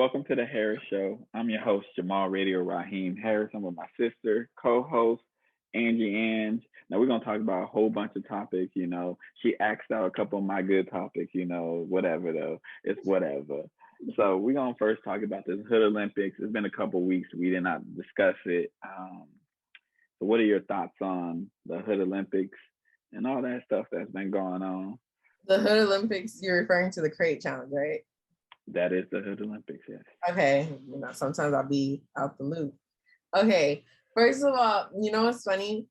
Welcome to the Harris Show. I'm your host, Jamal Radio Raheem Harris. I'm with my sister, co-host, Angie Ang. Now we're gonna talk about a whole bunch of topics. She asked out a couple of my good topics. Whatever though, it's whatever. So we're gonna first talk about this Hood Olympics. It's been a couple of weeks. We did not discuss it. So what are your thoughts on the Hood Olympics and all that stuff that's been going on? The Hood Olympics, you're referring to the crate challenge, right? That is the Hood Olympics, yes. Okay. Sometimes I'll be out the loop. Okay. First of all, you know what's funny?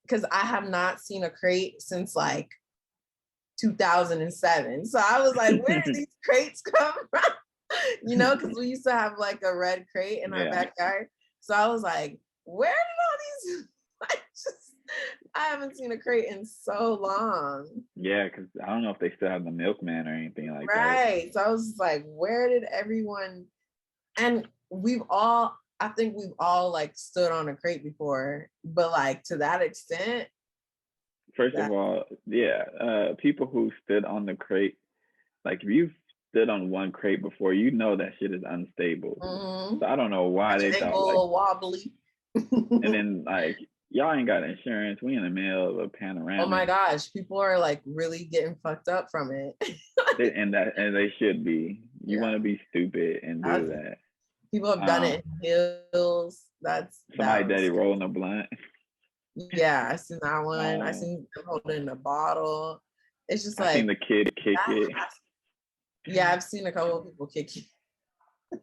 Because I have not seen a crate since like 2007. So I was like, where did these crates come from? Because we used to have like a red crate in our backyard. So I was like, where did all these I haven't seen a crate in so long. Yeah, because I don't know if they still have the milkman or anything like that. Right. So I was like, where did everyone? And I think we've all like stood on a crate before, but like to that extent. First of all, people who stood on the crate, like if you've stood on one crate before, that shit is unstable. Mm-hmm. So I don't know why they thought like wobbly. And then like y'all ain't got insurance. We in the middle of a panoramic. Oh my gosh, people are like really getting fucked up from it. and they should be. You want to be stupid and do that. People have done it in hills. Somebody daddy rolling a blunt. Yeah, I seen that one. I seen them holding a bottle. It's just like I seen the kid kick it. Yeah, I've seen a couple of people kick it.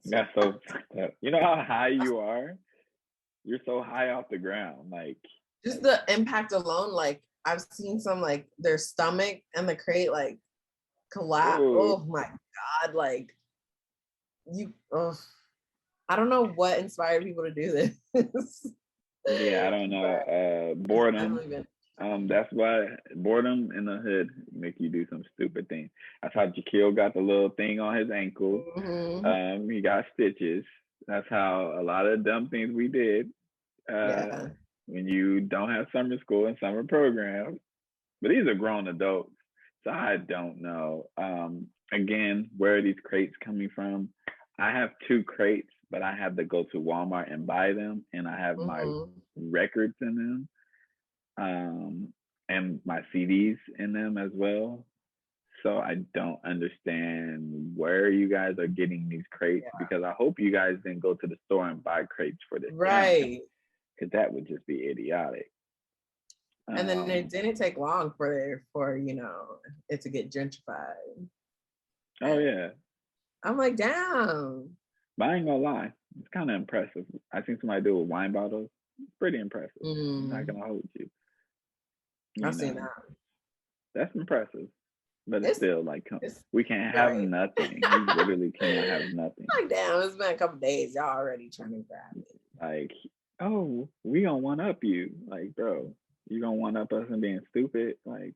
That's so fucked up. You know how high you are? You're so high off the ground. Like just the impact alone, like I've seen some like their stomach and the crate like collapse. Ooh. Oh my God. Like I don't know what inspired people to do this. Yeah, I don't know. Boredom. That's why boredom in the hood make you do some stupid things. That's how Jaquil got the little thing on his ankle. Mm-hmm. He got stitches. That's how a lot of dumb things we did when you don't have summer school and summer programs. But these are grown adults, so I don't know. Again, where are these crates coming from? I have 2 crates, but I have to go to Walmart and buy them, and I have my records in them, and my CDs in them as well. So I don't understand where you guys are getting these crates because I hope you guys didn't go to the store and buy crates for this. Right. Because that would just be idiotic. And then it didn't take long for it to get gentrified. Oh yeah. I'm like, damn. But I ain't gonna lie, it's kind of impressive. I seen somebody do it with wine bottles. It's pretty impressive. I'm not gonna hold you. I've seen that. That's impressive. But it's still like we can't have nothing. We literally cannot have nothing. Like damn, it's been a couple days. Y'all already trying to grab me. Like, oh, we gonna one up you. Like, bro, you gonna one up us and being stupid? Like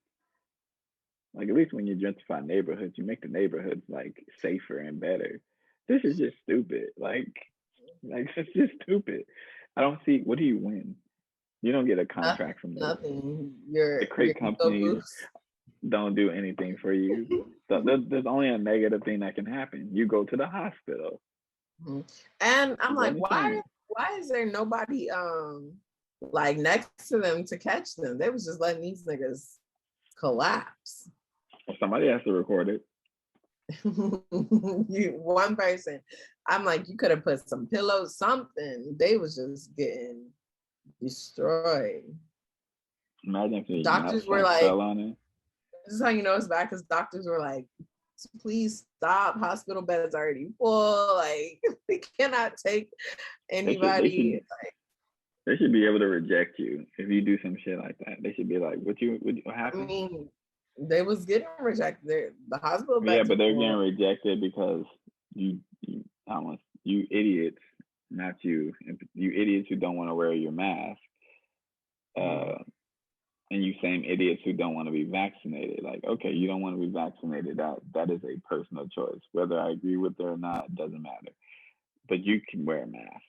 at least when you gentrify neighborhoods, you make the neighborhoods like safer and better. This is just stupid. Like it's just stupid. I don't see what do you win? You don't get a contract from nothing. The crate companies don't do anything for you. So there's only a negative thing that can happen. You go to the hospital. Mm-hmm. And I'm like, why is there nobody like next to them to catch them? They was just letting these niggas collapse. Well, somebody has to record it. One person. I'm like, you could have put some pillows, something. They was just getting destroyed. Imagine if doctors were like, fell on it. This is how you know it's bad because doctors were like, please stop. Hospital beds already full. Like, we cannot take anybody. They should be able to reject you if you do some shit like that. They should be like, what happened? I mean, they was getting rejected. The hospital beds. Yeah, but they're getting rejected because you idiots, not you idiots who don't want to wear your mask. And you same idiots who don't want to be vaccinated. Like, okay, you don't want to be vaccinated. That is a personal choice. Whether I agree with it or not, doesn't matter. But you can wear a mask.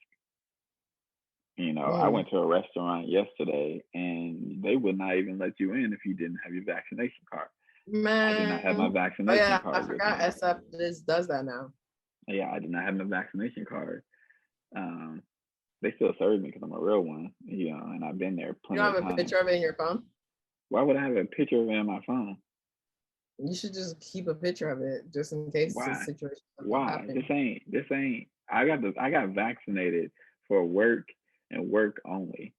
I went to a restaurant yesterday and they would not even let you in if you didn't have your vaccination card. Man. I did not have my vaccination card. I forgot SF does that now. Yeah, I did not have my vaccination card. Um, they still serve me because I'm a real one, and I've been there You plenty don't of have a times. picture of it in your phone? Why would I have a picture of it on my phone? You should just keep a picture of it just in case the Why? situation Why? happens. This ain't. I got vaccinated for work and work only,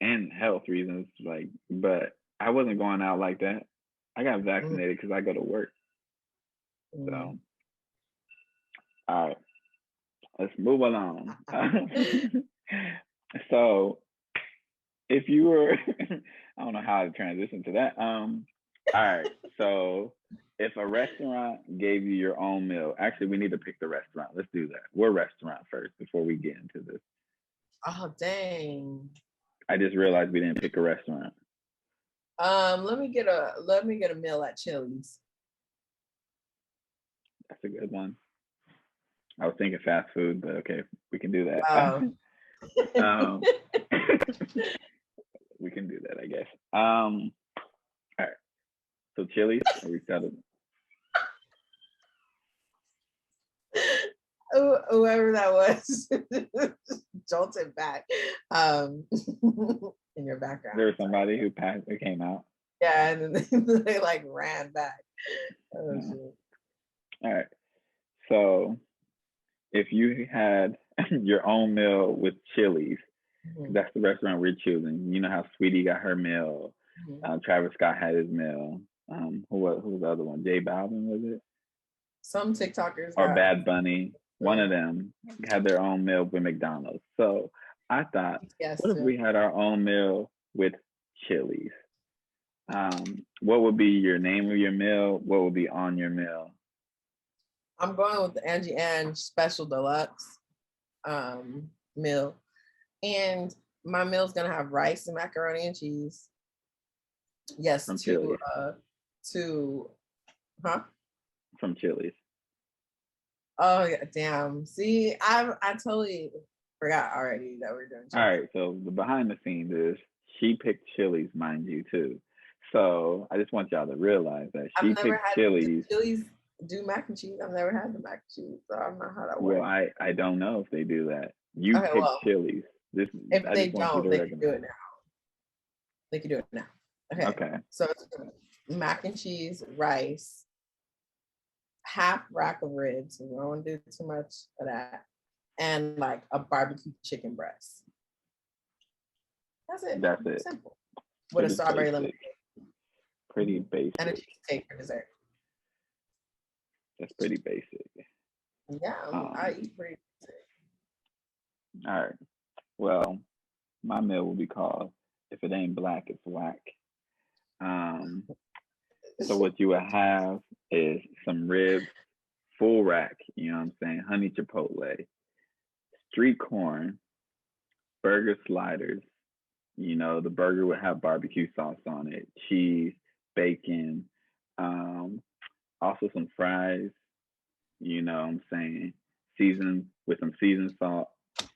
and health reasons. But I wasn't going out like that. I got vaccinated because I go to work. So, all right, let's move along. So, if you were, I don't know how to transition to that. All right. So, if a restaurant gave you your own meal, actually, we need to pick the restaurant. Let's do that. We're restaurant first before we get into this. Oh dang! I just realized we didn't pick a restaurant. Let me get a meal at Chili's. That's a good one. I was thinking fast food, but okay, we can do that. Wow. We can do that, I guess. All right. So Chili's, are we settled? Whoever that was jolted back in your background. There was somebody who came out. Yeah, and then they like ran back. Oh, yeah. All right. So if you had your own meal with Chili's, that's the restaurant we're choosing. You know how Sweetie got her meal. Travis Scott had his meal. Who was the other one? J Balvin, was it? Some TikTokers or Bad Bunny. One of them had their own meal with McDonald's. So I thought, what if we had our own meal with Chili's? What would be your name of your meal? What would be on your meal? I'm going with the Angie Ang Special Deluxe meal. And my meal's gonna have rice and macaroni and cheese. Yes, from Chili's. From Chili's. Oh yeah, damn. See, I totally forgot already that we're doing Chili's. All right, so the behind the scenes is she picked Chili's, mind you, too. So I just want y'all to realize that she picked Chili's. Chili's do mac and cheese. I've never had the mac and cheese, so I don't know how that works. Well, I don't know if they do that. You picked Chili's. If they don't, they can do it now. They can do it now. Okay. So it's mac and cheese, rice, half rack of ribs. We don't want to do too much of that, and like a barbecue chicken breast. That's it. That's it. Simple. With a strawberry lemonade. Pretty basic. And a cheesecake for dessert. That's pretty basic. Yeah, I eat pretty basic. All right. Well, my meal will be called "If It Ain't Black, It's Whack." So what you will have is some ribs, full rack. You know what I'm saying? Honey chipotle, street corn, burger sliders. You know, the burger would have barbecue sauce on it, cheese, bacon, also some fries. You know what I'm saying? Seasoned with some seasoned salt.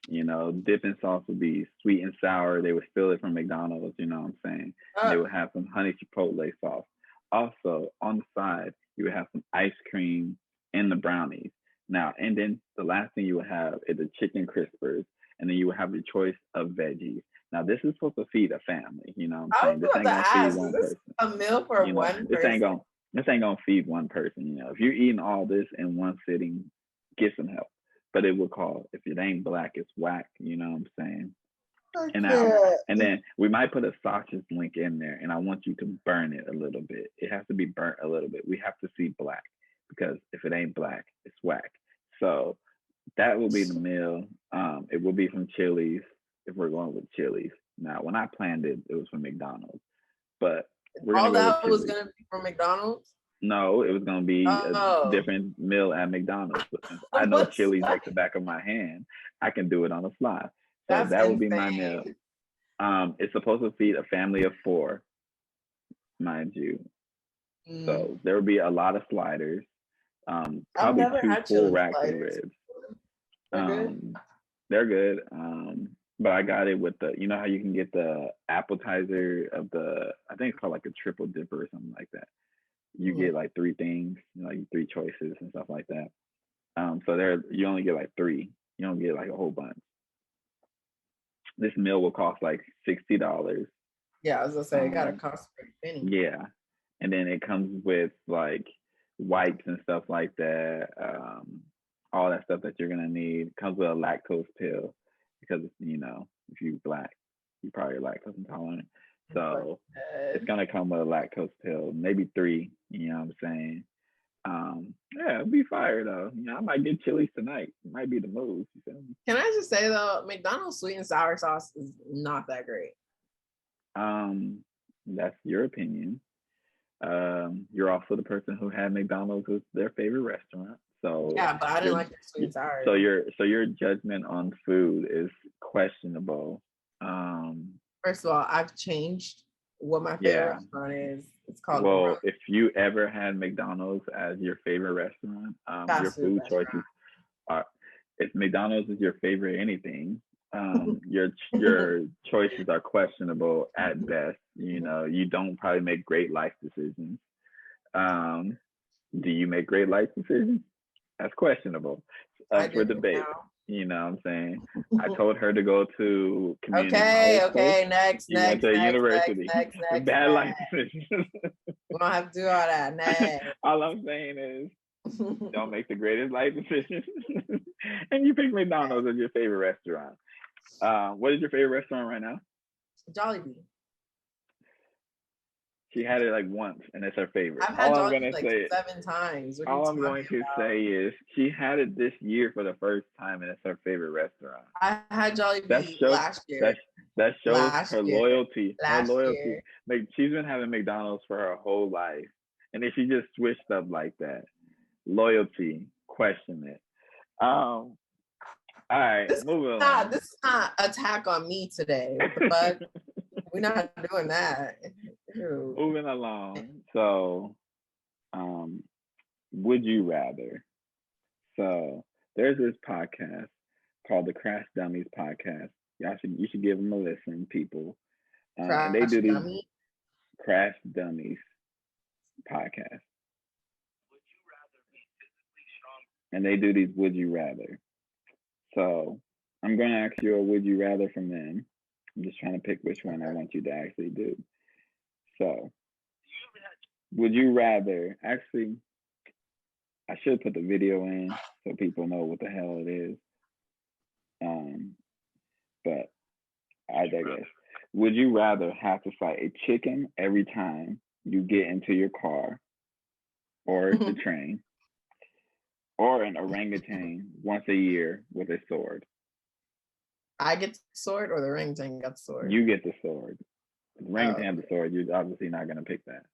You know, dipping sauce would be sweet and sour. They would steal it from McDonald's, you know what I'm saying? They would have some honey chipotle sauce. Also, on the side, you would have some ice cream and the brownies. Now, and then the last thing you would have is the chicken crispers, and then you would have your choice of veggies. Now, this is supposed to feed a family, you know what I'm saying? This ain't gonna feed one person. A meal for one person? This ain't gonna feed one person, you know. If you're eating all this in one sitting, get some help. But it will call "If It Ain't Black, It's Whack," you know what I'm saying? And then we might put a sausage link in there, and I want you to burn it a little bit. It has to be burnt a little bit. We have to see black, because if it ain't black, it's whack. So that will be the meal. It will be from Chili's if we're going with Chili's. Now, when I planned it, it was from McDonald's, but we're gonna go with Chili's. Was gonna be from McDonald's? No, it was gonna be a different meal at McDonald's. I know Chili's like the back of my hand. I can do it on the fly. So that would be my meal. It's supposed to feed a family of 4, mind you. So there will be a lot of sliders. Probably 2 full racks of ribs. They're good. But I got it with you know how you can get the appetizer of I think it's called like a triple dipper or something like that. You get like 3 things, like 3 choices and stuff like that. So there you only get like 3. You don't get like a whole bunch. This meal will cost like $60. Yeah, I was gonna say it gotta cost a penny. Yeah, and then it comes with like wipes and stuff like that. All that stuff that you're gonna need. It comes with a lactose pill because if you're Black, you probably lactose intolerant. So it's gonna come with a lactose pill, maybe 3. You know what I'm saying? Yeah, it'll be fire though. I might get Chili's tonight. It might be the move. You feel me? Can I just say though, McDonald's sweet and sour sauce is not that great. That's your opinion. You're also the person who had McDonald's as their favorite restaurant. So yeah, but I didn't like the sweet and sour. So your judgment on food is questionable. First of all, I've changed what my favorite restaurant is. It's called. Well, if you ever had McDonald's as your favorite restaurant, your food choices are. If McDonald's is your favorite anything, your choices are questionable at best. You don't probably make great life decisions. Do you make great life decisions? That's questionable. Up for debate. You know what I'm saying? I told her to go to community college. Next. You went to university. Next. Bad life decisions. We don't have to do all that. Next. All I'm saying is, don't make the greatest life decisions. And you pick McDonald's as your favorite restaurant. What is your favorite restaurant right now? Jollibee. She had it like once, and it's her favorite. I've had Jollibee like 7 times. All I'm going to say is she had it this year for the first time, and it's her favorite restaurant. I had Jollibee last year. That shows her loyalty. Like, she's been having McDonald's for her whole life, and if she just switched up like that, loyalty, question it. All right, moving on. This is not attack on me today. What the fuck? We're not doing that. Ew. Moving along. So, would you rather? So there's this podcast called the Crash Dummies Podcast. You should give them a listen, people. And they do these Crash Dummies podcast. And they do these would you rather. So I'm going to ask you a would you rather from them. I'm just trying to pick which one I want you to actually do. So, would you rather, actually, I should put the video in so people know what the hell it is. But I digress. Would you rather have to fight a chicken every time you get into your car or the train, or an orangutan once a year with a sword? I get the sword, or the orangutan got the sword? You get the sword. The orangutan has the sword. You're obviously not going to pick that.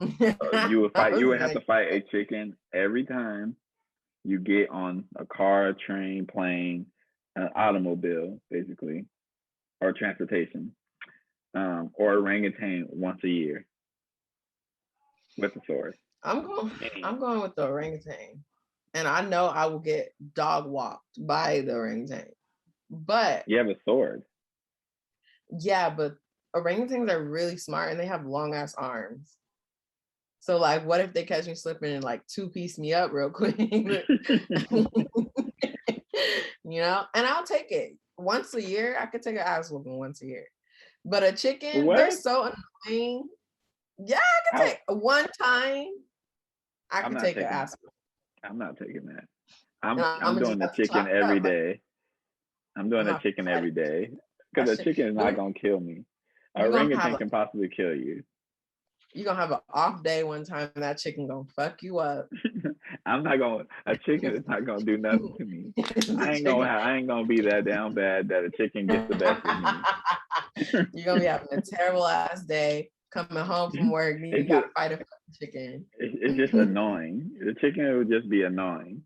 So you would have to fight a chicken every time you get on a car, a train, plane, an automobile, basically, or transportation, or orangutan once a year with the sword. I'm going with the orangutan, and I know I will get dog walked by the orangutan. But you have a sword. Yeah, but orangutans are really smart and they have long ass arms. So like, what if they catch me slipping and like 2-piece me up real quick? And I'll take it once a year. I could take an ass whooping once a year, but a chicken, they're so annoying. Yeah, I could take one time. I could take an ass whooping. I'm not taking that. I'm doing the chicken every day. I'm doing a chicken every day because a chicken is not gonna kill me. A orangutan can possibly kill you. You're gonna have an off day one time, and that chicken gonna fuck you up. A chicken is not gonna do nothing to me. I ain't gonna be that down bad that a chicken gets the best of me. You're gonna be having a terrible ass day, coming home from work, and you gotta fight a fucking chicken. It's just annoying. The chicken would just be annoying.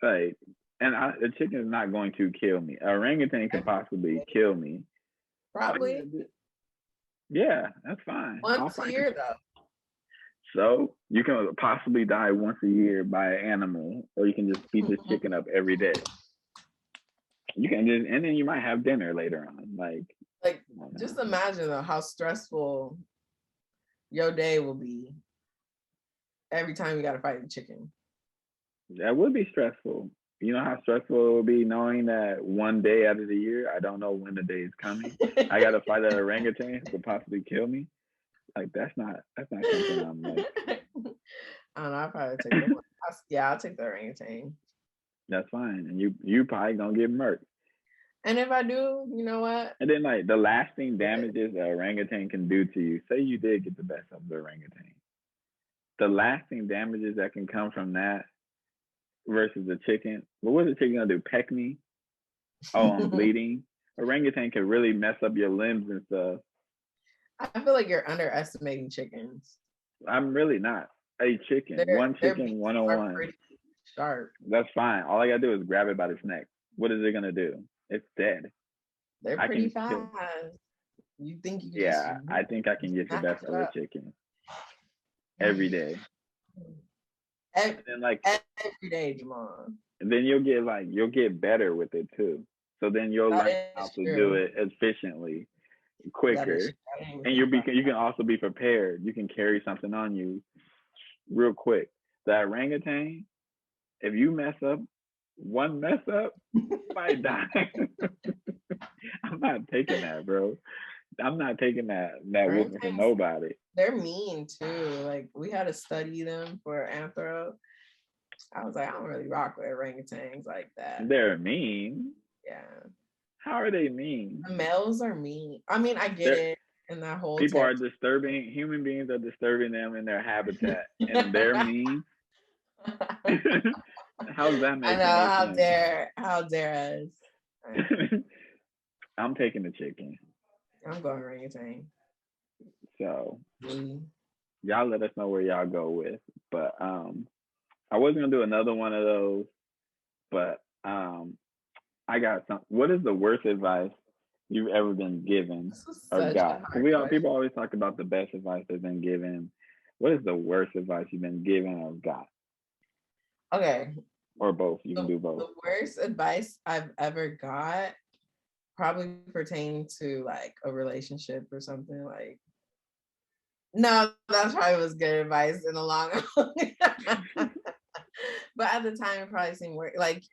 Like, and the chicken is not going to kill me. An orangutan can possibly kill me. Probably. Yeah, that's fine. Once a year, though. So you can possibly die once a year by an animal, or you can just beat this chicken up every day. You can just, and then you might have dinner later on. Like just imagine though how stressful your day will be every time you got to fight the chicken. That would be stressful. You know how stressful it would be knowing that one day out of the year, I don't know when the day is coming. I got to fight an orangutan who could possibly kill me. Like that's not something I'm like. I don't know. I'll probably take the one. I'll take the orangutan. That's fine, and you probably gonna get murked. And if I do, you know what? And then like the lasting damages that orangutan can do to you. Say you did get the best of the orangutan. The lasting damages that can come from that versus the chicken. But what's the chicken gonna do? Peck me? Oh, I'm bleeding. Orangutan can really mess up your limbs and stuff. I feel like you're underestimating chickens. I'm really not. A chicken, one chicken, 1-on-1. Pretty sharp. That's fine. All I gotta do is grab it by the neck. What is it gonna do? It's dead. They're pretty fast. You think you can? Yeah, I think I can get the best of a chicken every day. And then like every day, Jamal. And then you'll get better with it too. So then you'll learn how to do it efficiently, quicker, and you can also be prepared. You can carry something on you real quick. That orangutan, if you mess up, one mess up, you might die. I'm not taking that, bro. I'm not taking that whooping from nobody. They're mean too. Like we had to study them for anthro. I was like, I don't really rock with orangutans like that. They're mean. Yeah. How are they mean? The males are mean. I mean, I get it. And that whole people are disturbing. Human beings are disturbing them in their habitat, and they're mean. How's that make? I know. How dare us? I'm taking the chicken. I'm going orangutan. So y'all let us know where y'all go with. But I was gonna do another one of those, but I got some. What is the worst advice you've ever been given or got? People always talk about the best advice they've been given. What is the worst advice you've been given or got? Okay. Or both. You can do both. The worst advice I've ever got probably pertaining to like a relationship or something like. No, that probably was good advice in the long run. But at the time, it probably seemed weird. Like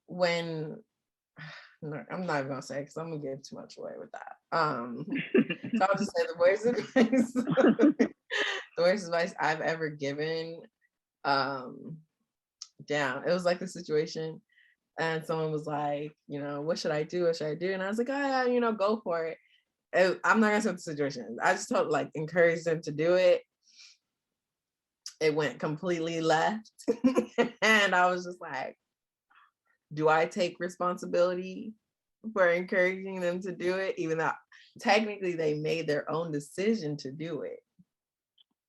when, no, I'm not even gonna say because I'm gonna give too much away with that. So I'll just say the worst advice. The worst advice I've ever given. It was like the situation, and someone was like, what should I do? What should I do? And I was like, oh, yeah, go for it. I'm not gonna say what the situation. I just told encouraged them to do it. It went completely left. And I was just like, do I take responsibility for encouraging them to do it? Even though technically they made their own decision to do it.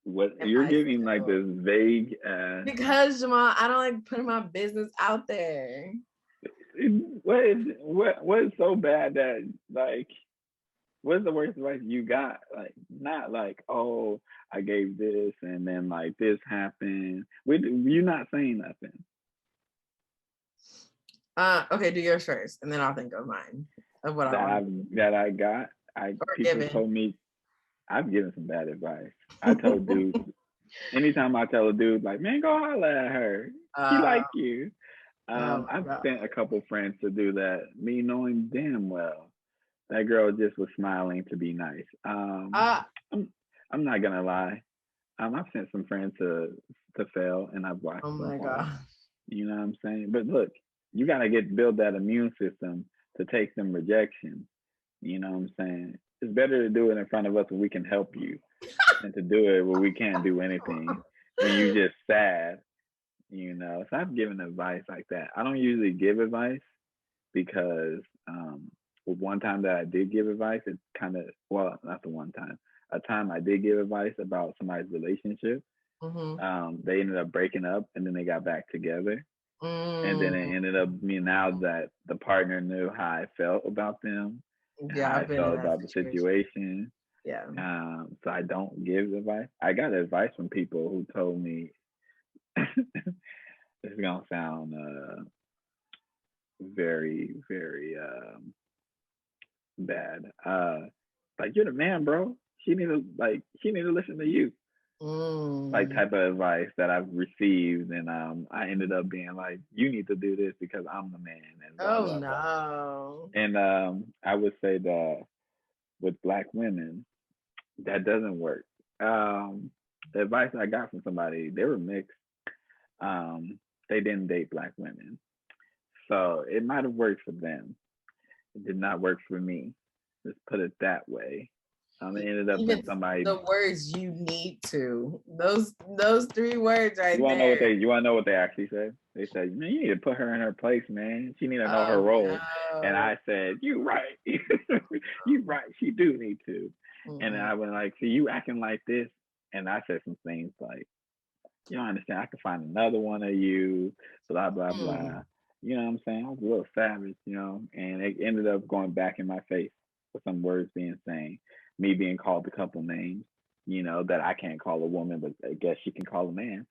What you're giving this vague because Jamal, I don't like putting my business out there. What is so bad that what's the worst advice you got? Not oh, I gave this and then this happened. You're not saying nothing. Okay, do yours first, and then I'll think of mine. Of what I got. People told me I've given some bad advice. I told dudes, anytime I tell a dude man, go holler at her. She like you. I've sent a couple friends to do that, me knowing damn well that girl just was smiling to be nice. I'm not gonna lie. I've sent some friends to fail, and I've watched. Oh my god! You know what I'm saying? But look, you gotta build that immune system to take some rejection. You know what I'm saying? It's better to do it in front of us where we can help you than to do it where we can't do anything when you just sad. So I've given advice like that. I don't usually give advice because one time that I did give advice, it kind of, well, not the one time, a time I did give advice about somebody's relationship. Mm-hmm. They ended up breaking up and then they got back together. And then it ended up now that the partner knew how I felt about them. Yeah, how I felt about the situation. Yeah. So I don't give advice. I got advice from people who told me it's gonna sound very, very bad. You're the man, bro. She need to listen to you. like type of advice that I've received, and I ended up being like, you need to do this because I'm the man, and blah blah blah. And I would say that with Black women, that doesn't work. The advice I got from somebody, they were mixed. They didn't date Black women, so it might have worked for them. It did not work for me. Let's put it that way. It ended up with somebody. The words "you need to," those 3 words right there. You want to know what they actually said? They said, "Man, you need to put her in her place, man. She need to know her role." No. And I said, "You right. You right. She do need to." Mm-hmm. And I went like, "See, you acting like this," and I said some things like, "You don't understand. I can find another one of you." Blah blah blah. You know what I'm saying? I was a little savage, and it ended up going back in my face with some words being saying. Me being called a couple names, that I can't call a woman, but I guess she can call a man.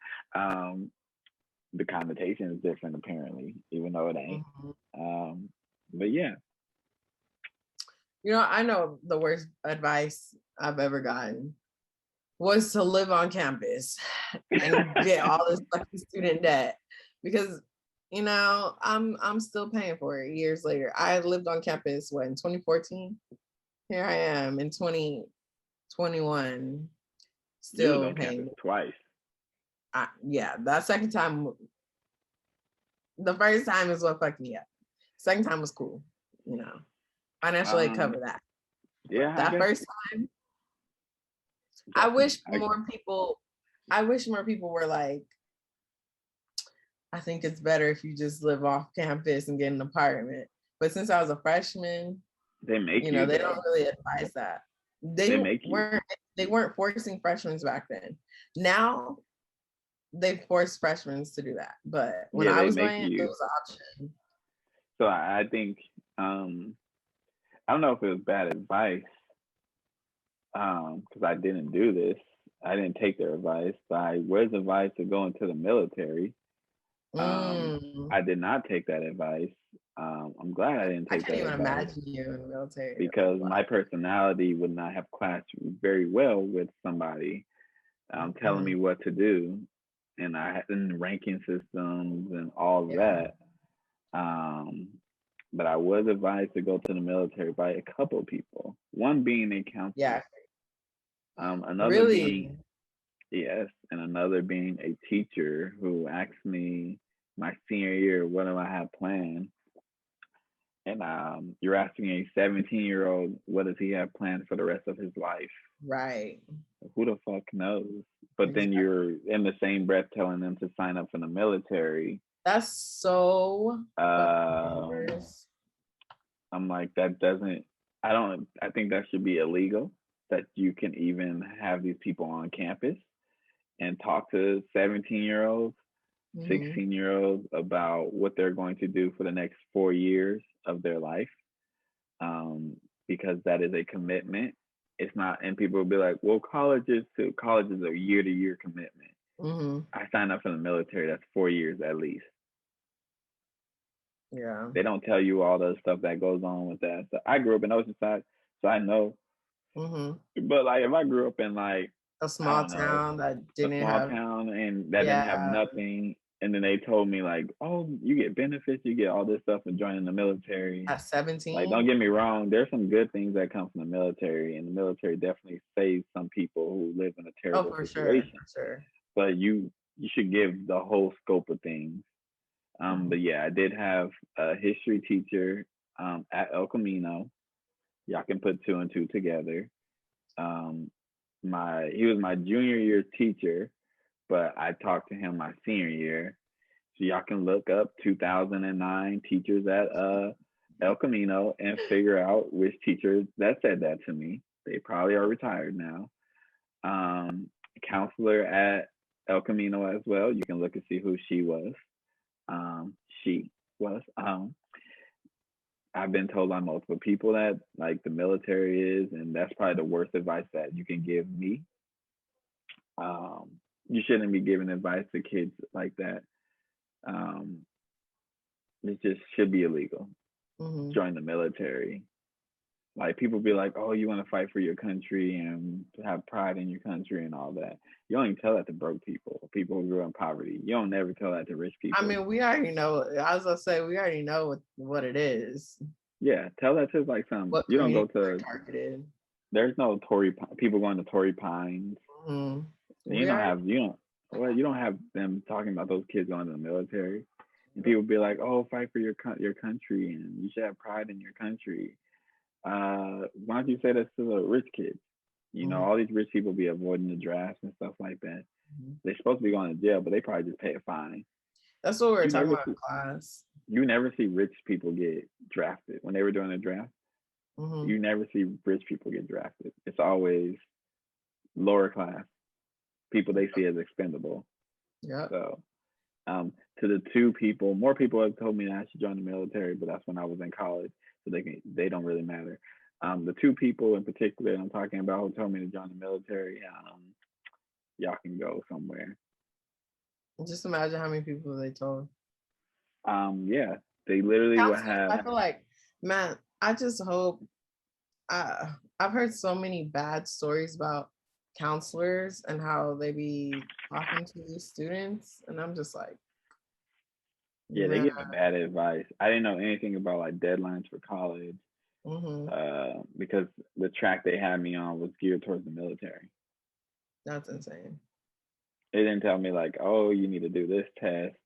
The connotation is different, apparently, even though it ain't. But yeah. I know the worst advice I've ever gotten was to live on campus and get all this fucking student debt because, I'm still paying for it years later. I lived on campus, in 2014? Here I am in 2021, still paying twice. Yeah, that second time. The first time is what fucked me up. Second time was cool, financially cover that. Yeah, that first time. I wish more people were like, I think it's better if you just live off campus and get an apartment. But since I was a freshman. They make you. They don't really advise that. They weren't forcing freshmen back then. Now they force freshmen to do that. But when I was going, it was an option. So I think I don't know if it was bad advice, because I didn't do this. I didn't take their advice. But I was advised to go into the military. I did not take that advice. I'm glad I didn't take that advice. I can't even imagine you in the military. Because my personality would not have clashed very well with somebody telling me what to do. And I had ranking systems and all that. But I was advised to go to the military by a couple of people. One being a counselor. Yeah. Another being, yes, and another being a teacher who asked me my senior year, what do I have planned? And you're asking a 17-year-old, what does he have planned for the rest of his life? Right. Who the fuck knows? But then you're in the same breath telling them to sign up for the military. That's so. I'm like, that doesn't. I think that should be illegal. That you can even have these people on campus and talk to 17-year-olds. 16-year-olds about what they're going to do for the next 4 years of their life, because that is a commitment. It's not, and people will be like, well, college is a year-to-year commitment. I signed up for the military. That's 4 years at least. Yeah. They don't tell you all the stuff that goes on with that. So I grew up in Oceanside, so I know. But like, if I grew up in like a small town that didn't have and that didn't have nothing, and then they told me like, oh, you get benefits, you get all this stuff for joining the military at 17. Like, don't get me wrong, there's some good things that come from the military, and the military definitely saves some people who live in a terrible situation. Sure. But you should give the whole scope of things. But yeah, I did have a history teacher at El Camino. Y'all can put 2 and 2 together. He was my junior year teacher, but I talked to him my senior year. So y'all can look up 2009 teachers at El Camino and figure out which teachers that said that to me. They probably are retired now. Counselor at El Camino as well. You can look and see who she was. I've been told by multiple people that like the military is, and that's probably the worst advice that you can give me. You shouldn't be giving advice to kids like that. It just should be illegal. Join the military. Like people be like, oh, you want to fight for your country and have pride in your country and all that. You don't even tell that to broke people, people who grew up in poverty. You don't never tell that to rich people. I mean, we already know. As I say, we already know what it is. Yeah, tell that to like some. You don't go to targeted. There's no Tory people going to Tory Pines. Mm-hmm. You don't have them talking about those kids going to the military. And people be like, oh, fight for your country and you should have pride in your country. Why don't you say that to the rich kids? You know, all these rich people be avoiding the drafts and stuff like that. They're supposed to be going to jail, but they probably just pay a fine. That's what we were talking about in class. You never see rich people get drafted when they were doing the draft. You never see rich people get drafted. It's always lower class people they see as expendable. Yeah. So, to the two people, more people have told me that I should join the military, but that's when I was in college, so they don't really matter. The two people in particular I'm talking about who told me to join the military, y'all can go somewhere. Just imagine how many people they told. Yeah, they literally would have. I feel like, man, I just hope. I've heard so many bad stories about counselors and how they be talking to these students, and I'm just like, yeah, they give bad advice. I didn't know anything about like deadlines for college, because the track they had me on was geared towards the military. That's insane. They didn't tell me like, oh, you need to do this test,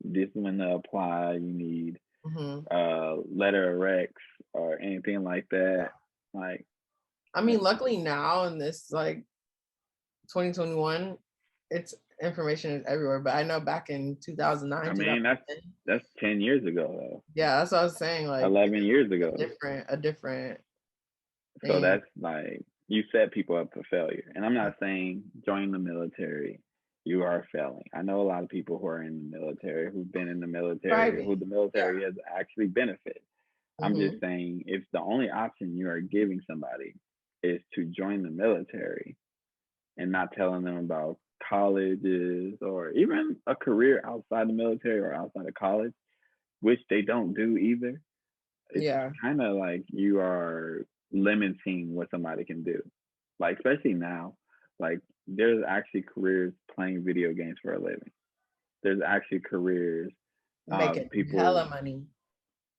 this one to apply, you need letter of recs or anything like that. Like, I mean, luckily now in this like 2021, it's information is everywhere. But I know back in 2009. I mean, that's 10 years ago though. Yeah, that's what I was saying. Like 11 years ago. A different. So thing. That's like you set people up for failure. And I'm not saying join the military, you are failing. I know a lot of people who are in the military, who've been in the military, who the military has actually benefited. I'm just saying if the only option you are giving somebody is to join the military and not telling them about colleges or even a career outside the military or outside of college, which they don't do either, it's kind of like you are limiting what somebody can do. Like, especially now, like there's actually careers playing video games for a living. There's actually careers making people hella money.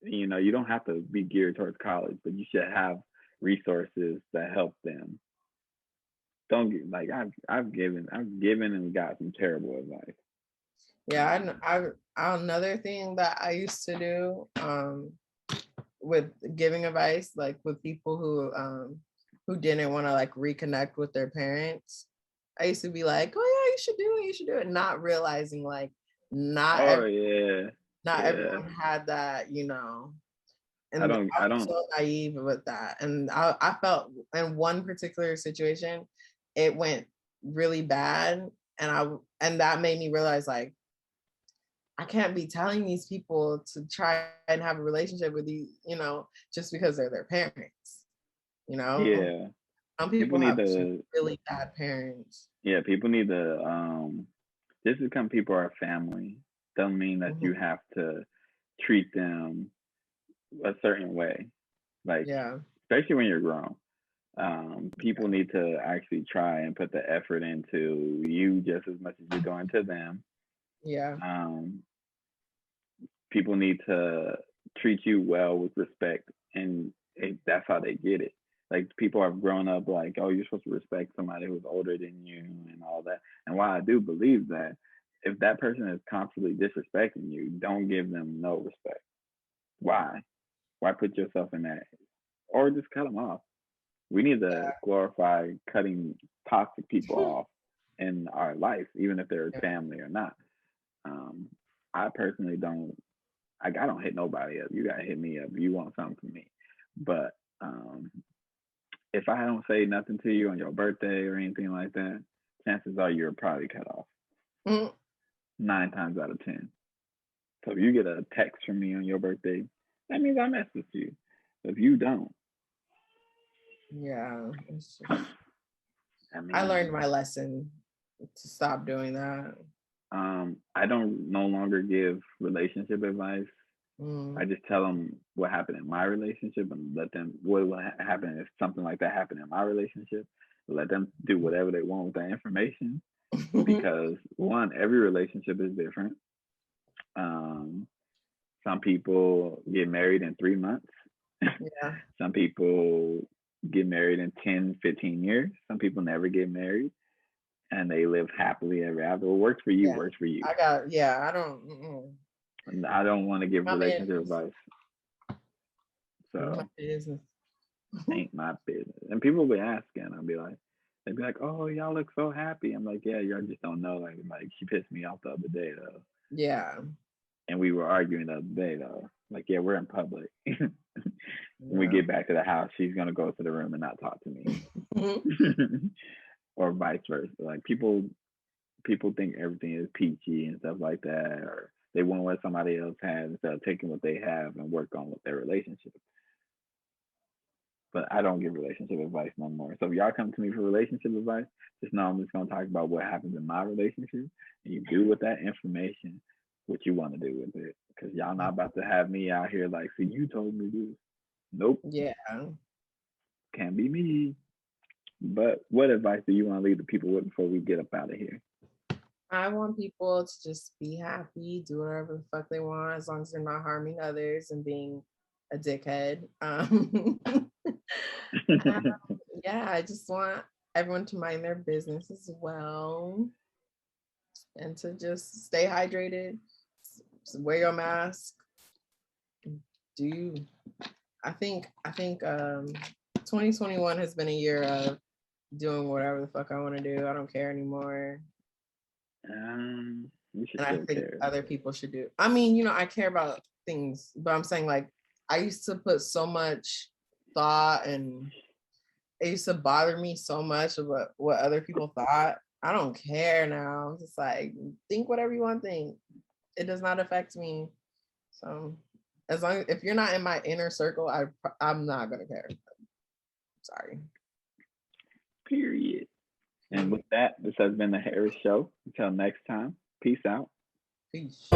You know, you don't have to be geared towards college, but you should have resources that help them. Don't get like I've given and got some terrible advice. Yeah, another thing that I used to do with giving advice, like with people who didn't want to like reconnect with their parents, I used to be like, oh yeah, you should do it, not realizing like everyone had that, you know. And I was so naive with that. And I felt in one particular situation, it went really bad. And that made me realize like, I can't be telling these people to try and have a relationship with these, you know, just because they're their parents, you know? Yeah. Some people need to really bad parents. Yeah, people need to just because people are family doesn't mean that you have to treat them a certain way. Like, especially when you're grown. People need to actually try and put the effort into you just as much as you're doing to them. Yeah. People need to treat you well with respect, and that's how they get it. Like people have grown up like, oh, you're supposed to respect somebody who's older than you and all that. And while I do believe that, if that person is constantly disrespecting you, don't give them no respect. Why? Why put yourself in that? Or just cut them off. We need to glorify cutting toxic people off in our life, even if they're family or not. I personally don't. I don't hit nobody up. You gotta hit me up if you want something from me. But if I don't say nothing to you on your birthday or anything like that, chances are you're probably cut off. 9 times out of 10. So if you get a text from me on your birthday, that means I messed with you. If you don't, I learned my lesson to stop doing that. I don't no longer give relationship advice. I just tell them what happened in my relationship and let them what happen if something like that happened in my relationship. Let them do whatever they want with that information because one, every relationship is different. Some people get married in 3 months. Yeah. Some people get married in 10, 15 years. Some people never get married and they live happily ever after. What works for you works for you. I don't want to give relationship advice. So ain't my business. And people will be asking, I'll be like, they'd be like, "Oh, y'all look so happy." I'm like, "Yeah, y'all just don't know." Like she pissed me off the other day though. Yeah. And we were arguing the other day though. Like, yeah, we're in public. When we get back to the house, she's gonna go to the room and not talk to me. Or vice versa. Like people think everything is peachy and stuff like that, or they want what somebody else has instead of taking what they have and work on with their relationship. But I don't give relationship advice no more. So if y'all come to me for relationship advice, just know I'm just gonna talk about what happens in my relationship, and you do with that information what you want to do with it. Because y'all not about to have me out here like, see, you told me this. Nope. Yeah. Can't be me. But what advice do you want to leave the people with before we get up out of here? I want people to just be happy, do whatever the fuck they want, as long as they're not harming others and being a dickhead. Yeah, I just want everyone to mind their business as well, and to just stay hydrated, wear your mask. I think 2021 has been a year of doing whatever the fuck I want to do. I don't care anymore. And I think other people should do. I mean, I care about things, but I'm saying like I used to put so much thought and it used to bother me so much about what other people thought. I don't care now. I'm just like, think whatever you want to think. It does not affect me. So as long as if you're not in my inner circle, I'm not gonna care. Sorry. Period. And with that, this has been the Harris Show. Until next time, peace out. Peace.